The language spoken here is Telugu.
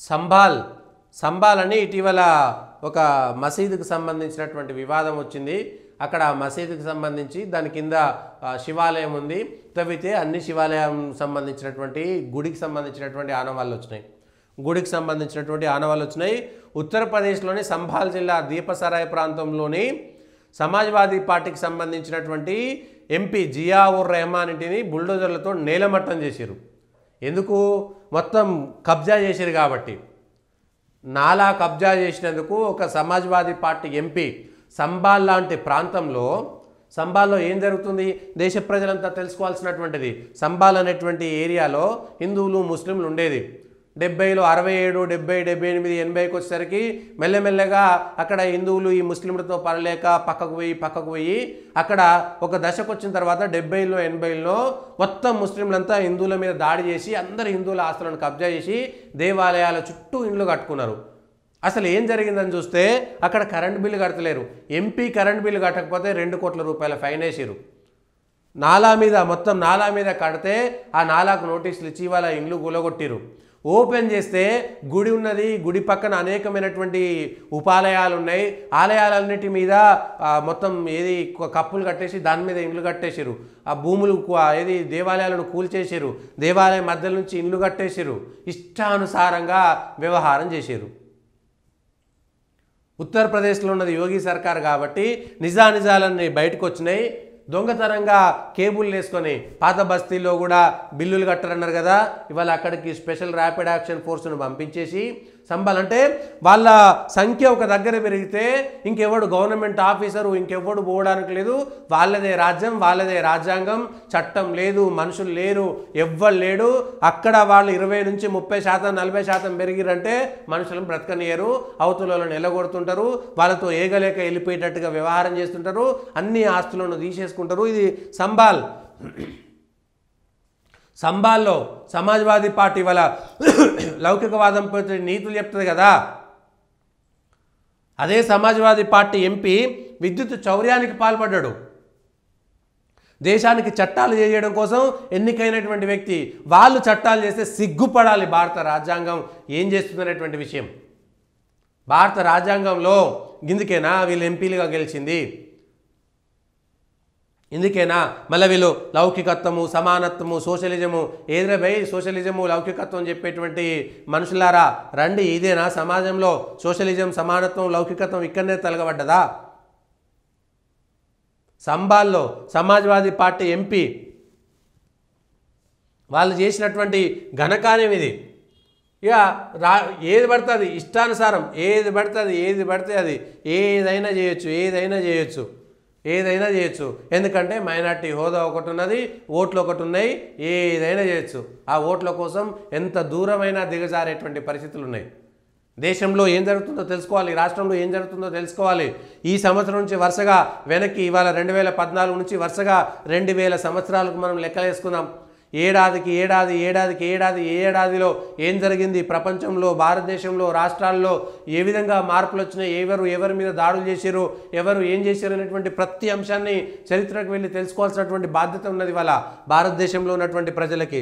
సంబాల్ సంబాల్ అని ఇటీవల ఒక మసీదుకు సంబంధించినటువంటి వివాదం వచ్చింది. అక్కడ మసీదుకు సంబంధించి దాని కింద శివాలయం ఉంది. తవ్వితే అన్ని శివాలయం సంబంధించినటువంటి గుడికి సంబంధించినటువంటి ఆనవాళ్ళు వచ్చినాయి. ఉత్తరప్రదేశ్లోని సంబాల్ జిల్లా దీపసరాయ్ ప్రాంతంలోని సమాజ్వాదీ పార్టీకి సంబంధించినటువంటి ఎంపీ జియా ఉర్ రెహమాన్ ఇంటిని బుల్డోజర్లతో నేలమట్టం చేశారు. ఎందుకు? మొత్తం కబ్జా చేశారు కాబట్టి. నాలా కబ్జా చేసినందుకు ఒక సమాజ్వాదీ పార్టీ ఎంపీ సంబాల్ లాంటి సంబాల్లో ఏం జరుగుతుంది దేశ ప్రజలంతా తెలుసుకోవాల్సినటువంటిది. సంబాల్ అనేటువంటి ఏరియాలో హిందువులు ముస్లింలు ఉండేది. 70లో 67, 70, 78, 80కి వచ్చేసరికి మెల్లమెల్లగా అక్కడ హిందువులు ఈ ముస్లింలతో పడలేక పక్కకు పోయి అక్కడ ఒక దశకు వచ్చిన తర్వాత 70లో 80లో మొత్తం ముస్లింలంతా హిందువుల మీద దాడి చేసి అందరు హిందువుల ఆస్తులను కబ్జా చేసి దేవాలయాల చుట్టూ ఇండ్లు కట్టుకున్నారు. అసలు ఏం జరిగిందని చూస్తే అక్కడ కరెంట్ బిల్లు కడతలేరు. ఎంపీ కరెంట్ బిల్లు కట్టకపోతే 2 కోట్ల రూపాయల ఫైన్ వేసారు. మొత్తం నాలా మీద కడితే ఆ నాలాకు నోటీసులు ఇచ్చి వాళ్ళ ఇండ్లు కూలగొట్టిరు. ఓపెన్ చేస్తే గుడి ఉన్నది. గుడి పక్కన అనేకమైనటువంటి ఉపాలయాలు ఉన్నాయి. ఆలయాలన్నిటి మీద మొత్తం కప్పులు కట్టేసి దాని మీద ఇండ్లు కట్టేసారు. ఆ భూములు దేవాలయాలను కూల్చేసారు. దేవాలయం మధ్య నుంచి ఇండ్లు కట్టేసారు. ఇష్టానుసారంగా వ్యవహారం చేశారు. ఉత్తరప్రదేశ్లో ఉన్నది యోగి సర్కార్ కాబట్టి నిజాలన్నీ బయటకు వచ్చినాయి. దొంగతనంగా కేబుల్ వేసుకొని పాత బస్తీల్లో కూడా బిల్లులు కట్టారన్నారు కదా. ఇవాళ అక్కడికి స్పెషల్ ర్యాపిడ్ యాక్షన్ ఫోర్స్ను పంపించేసి సంబాల్ అంటే వాళ్ళ సంఖ్య ఒక దగ్గర పెరిగితే ఇంకెవడు గవర్నమెంట్ ఆఫీసరు ఇంకెవడు పోవడానికి లేదు. వాళ్ళదే రాజ్యం, వాళ్ళదే రాజ్యాంగం, చట్టం లేదు, మనుషులు లేరు, ఎవ్వరు లేడు. అక్కడ వాళ్ళు 20 నుంచి 30%, 40% పెరిగిరంటే మనుషులను బ్రతకనియరు. అవతలను ఎలగొడుతుంటారు. వాళ్ళతో ఏగలేక వెళ్ళిపోయేటట్టుగా వ్యవహారం చేస్తుంటారు. అన్ని ఆస్తులను తీసేసుకుంటారు. ఇది సంబాల్లో సమాజ్వాదీ పార్టీ వాళ్ళ లౌకికవాదం నీతులు చెప్తుంది కదా. అదే సమాజ్వాదీ పార్టీ ఎంపీ విద్యుత్ చౌర్యానికి పాల్పడ్డాడు. దేశానికి చట్టాలు చేయడం కోసం ఎన్నికైనటువంటి వ్యక్తి. వాళ్ళు చట్టాలు చేస్తే సిగ్గుపడాలి. భారత రాజ్యాంగం ఏం చేస్తుందనేటువంటి విషయం. భారత రాజ్యాంగంలో ఇందుకేనా వీళ్ళు ఎంపీలుగా గెలిచింది? ఇందుకేనా మళ్ళీ వీళ్ళు లౌకికత్వము, సమానత్వము, సోషలిజము సోషలిజము లౌకికత్వం చెప్పేటువంటి మనుషులారా రండి. ఇదేనా సమాజంలో సోషలిజం, సమానత్వం, లౌకికత్వం ఇక్కడనే తలగబడ్డదా? సంబాల్లో సమాజ్వాదీ పార్టీ ఎంపీ వాళ్ళు చేసినటువంటి ఘనకార్యం ఇది. ఇక ఏది పడుతుంది ఇష్టానుసారం ఏది పడితే అది ఏదైనా చేయొచ్చు. ఎందుకంటే మైనార్టీ హోదా ఒకటి ఉన్నది, ఓట్లు ఒకటి ఉన్నాయి, ఏదైనా చేయొచ్చు. ఆ ఓట్ల కోసం ఎంత దూరమైనా దిగజారేటువంటి పరిస్థితులు ఉన్నాయి. దేశంలో ఏం జరుగుతుందో తెలుసుకోవాలి, రాష్ట్రంలో ఏం జరుగుతుందో తెలుసుకోవాలి. ఈ సంవత్సరం నుంచి వరుసగా వెనక్కి ఇవాళ 2014 నుంచి వరుసగా 2000 సంవత్సరాలకు మనం లెక్కలేసుకుందాం. ఏడాదిలో ఏం జరిగింది ప్రపంచంలో, భారతదేశంలో, రాష్ట్రాల్లో ఏ విధంగా మార్పులు వచ్చినాయి, ఎవరి మీద దాడులు చేశారు, ఎవరు ఏం చేశారు అనేటువంటి ప్రతి అంశాన్ని చరిత్రకు వెళ్ళి తెలుసుకోవాల్సినటువంటి బాధ్యత ఉన్నది వాళ్ళ భారతదేశంలో ఉన్నటువంటి ప్రజలకి.